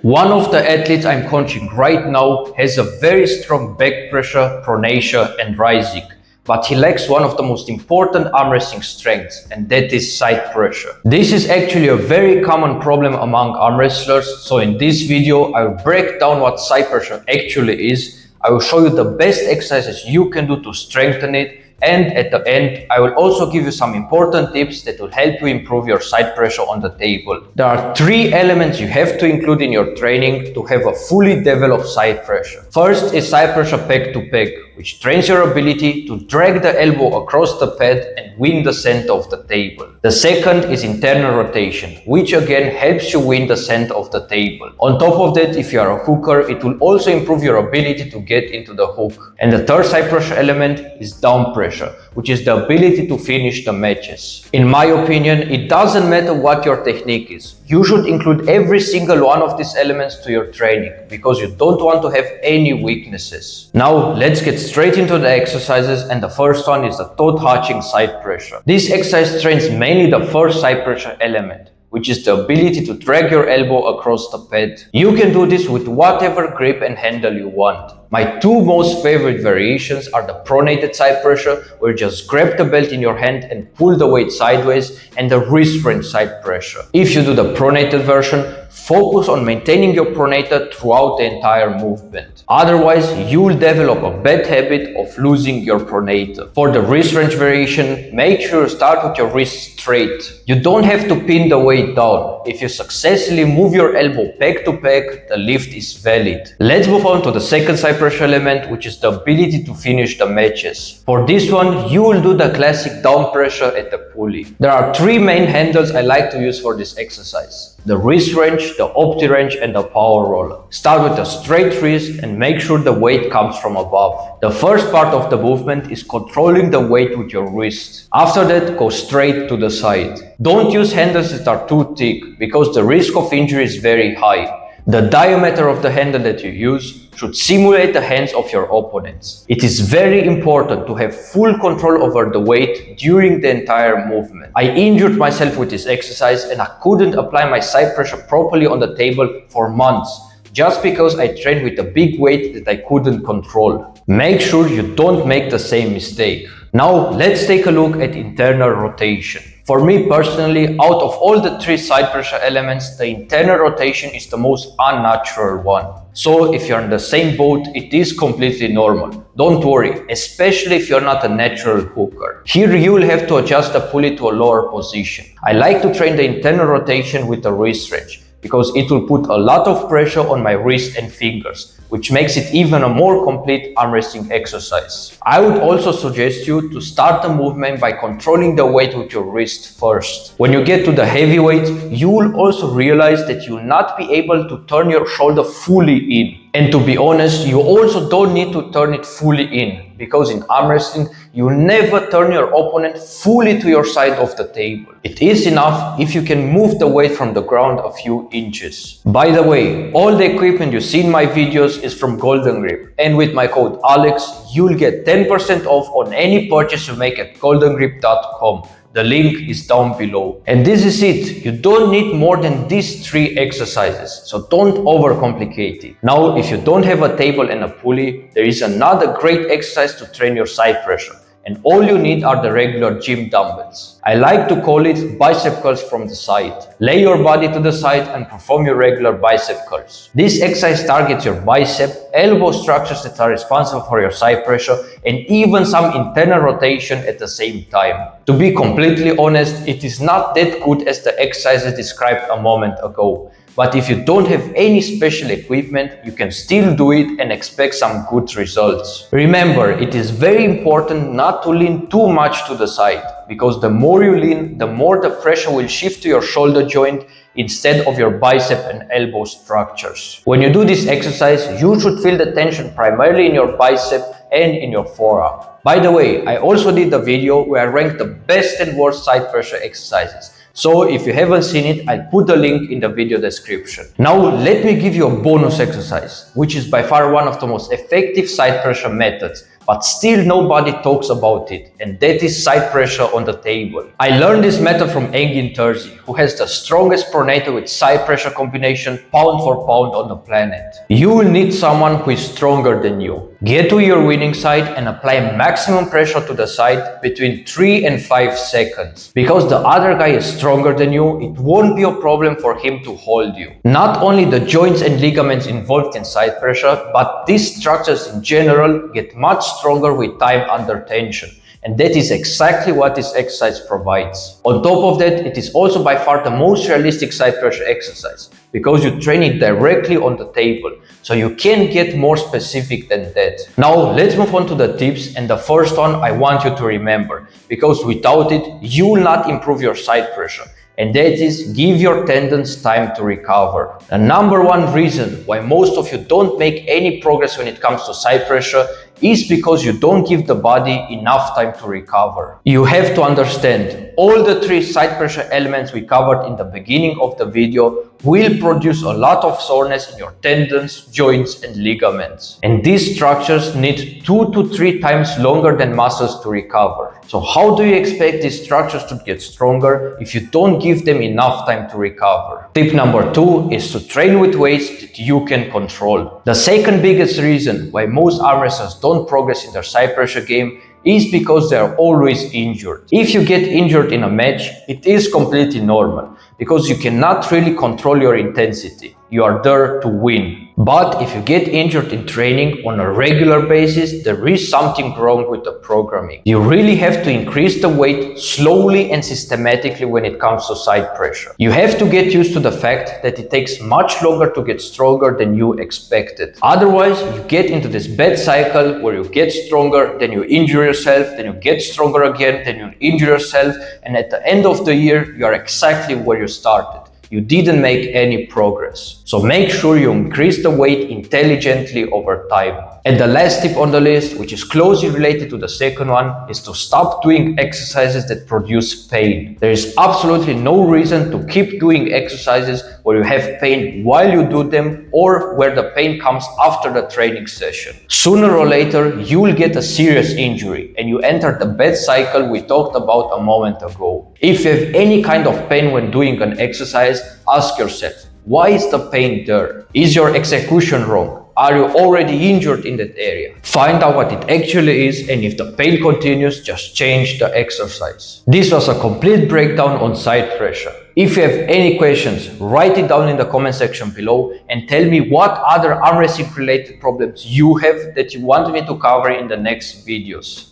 One of the athletes I'm coaching right now has a very strong back pressure, pronation and rising, but he lacks one of the most important arm wrestling strengths, and that is side pressure. This is actually a very common problem among arm wrestlers, so in this video I will break down what side pressure actually is. I will show you the best exercises you can do to strengthen it, and at the end, I will also give you some important tips that will help you improve your side pressure on the table. There are 3 elements you have to include in your training to have a fully developed side pressure. First is side pressure pec to pec, which trains your ability to drag the elbow across the pad and win the center of the table. The second is internal rotation, which again helps you win the center of the table. On top of that, if you are a hooker, it will also improve your ability to get into the hook. And the third side pressure element is down pressure, which is the ability to finish the matches. In my opinion, it doesn't matter what your technique is. You should include every single one of these elements to your training because you don't want to have any weaknesses. Now let's get straight into the exercises, and the first one is the toe touching side pressure. This exercise trains mainly the first side pressure element, which is the ability to drag your elbow across the pad. You can do this with whatever grip and handle you want. My 2 most favorite variations are the pronated side pressure, where you just grab the belt in your hand and pull the weight sideways, and the wrist wrench side pressure. If you do the pronated version, focus on maintaining your pronator throughout the entire movement. Otherwise, you will develop a bad habit of losing your pronator. For the wrist wrench variation, make sure you start with your wrist straight. You don't have to pin the weight down. If you successfully move your elbow pec to pec, the lift is valid. Let's move on to the second side pressure element, which is the ability to finish the matches. For this one, you will do the classic down pressure at the pulley. There are 3 main handles I like to use for this exercise: the wrist wrench, the opti wrench and the power roller. Start with a straight wrist and make sure the weight comes from above. The first part of the movement is controlling the weight with your wrist. After that, go straight to the side. Don't use handles that are too thick because the risk of injury is very high. The diameter of the handle that you use should simulate the hands of your opponents. It is very important to have full control over the weight during the entire movement. I injured myself with this exercise and I couldn't apply my side pressure properly on the table for months, just because I trained with a big weight that I couldn't control. Make sure you don't make the same mistake. Now let's take a look at internal rotation. For me personally, out of all the 3 side pressure elements, the internal rotation is the most unnatural one. So if you're in the same boat, it is completely normal. Don't worry, especially if you're not a natural hooker. Here you will have to adjust the pulley to a lower position. I like to train the internal rotation with the wrist wrench, because it will put a lot of pressure on my wrist and fingers, which makes it even a more complete arm wrestling exercise. I would also suggest you to start the movement by controlling the weight with your wrist first. When you get to the heavy weight, you will also realize that you will not be able to turn your shoulder fully in. And to be honest, you also don't need to turn it fully in, because in arm wrestling, you never turn your opponent fully to your side of the table. It is enough if you can move the weight from the ground a few inches. By the way, all the equipment you see in my videos is from Golden Grip, and with my code ALEX, you'll get 10% off on any purchase you make at goldengrip.com. The link is down below. And this is it. You don't need more than these 3 exercises, so don't overcomplicate it. Now, if you don't have a table and a pulley, there is another great exercise to train your side pressure. And all you need are the regular gym dumbbells. I like to call it bicep curls from the side. Lay your body to the side and perform your regular bicep curls. This exercise targets your bicep, elbow structures that are responsible for your side pressure, and even some internal rotation at the same time. To be completely honest, it is not that good as the exercises described a moment ago. But if you don't have any special equipment, you can still do it and expect some good results. Remember, it is very important not to lean too much to the side, because the more you lean, the more the pressure will shift to your shoulder joint instead of your bicep and elbow structures. When you do this exercise, you should feel the tension primarily in your bicep and in your forearm. By the way, I also did a video where I ranked the best and worst side pressure exercises. So if you haven't seen it, I'll put the link in the video description. Now let me give you a bonus exercise, which is by far one of the most effective side pressure methods but still nobody talks about it, and that is side pressure on the table. I learned this method from Engin Terzi, who has the strongest pronator with side pressure combination pound for pound on the planet. You will need someone who is stronger than you. Get to your winning side and apply maximum pressure to the side between 3 and 5 seconds. Because the other guy is stronger than you, it won't be a problem for him to hold you. Not only the joints and ligaments involved in side pressure, but these structures in general get much stronger with time under tension. And that is exactly what this exercise provides. On top of that, it is also by far the most realistic side pressure exercise, because you train it directly on the table, so you can't get more specific than that. Now let's move on to the tips, and the first one I want you to remember, because without it, you will not improve your side pressure. And that is, give your tendons time to recover. The number one reason why most of you don't make any progress when it comes to side pressure is because you don't give the body enough time to recover. You have to understand, all the 3 side pressure elements we covered in the beginning of the video will produce a lot of soreness in your tendons, joints and ligaments. And these structures need 2 to 3 times longer than muscles to recover. So how do you expect these structures to get stronger if you don't give them enough time to recover? Tip number 2 is to train with weights that you can control. The second biggest reason why most arm wrestlers don't progress in their side pressure game is because they are always injured. If you get injured in a match, it is completely normal, because you cannot really control your intensity. You are there to win. But if you get injured in training on a regular basis, there is something wrong with the programming. You really have to increase the weight slowly and systematically when it comes to side pressure. You have to get used to the fact that it takes much longer to get stronger than you expected. Otherwise, you get into this bad cycle where you get stronger, then you injure yourself, then you get stronger again, then you injure yourself, and at the end of the year, you are exactly where you started. You didn't make any progress. So make sure you increase the weight intelligently over time. And the last tip on the list, which is closely related to the second one, is to stop doing exercises that produce pain. There is absolutely no reason to keep doing exercises where you have pain while you do them, or where the pain comes after the training session. Sooner or later, you will get a serious injury and you enter the bad cycle we talked about a moment ago. If you have any kind of pain when doing an exercise, ask yourself, why is the pain there? Is your execution wrong? Are you already injured in that area? Find out what it actually is, and if the pain continues, just change the exercise. This was a complete breakdown on side pressure. If you have any questions, write it down in the comment section below and tell me what other arm wrestling related problems you have that you want me to cover in the next videos.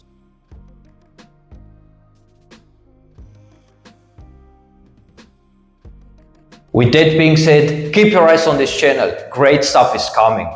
With that being said, keep your eyes on this channel. Great stuff is coming.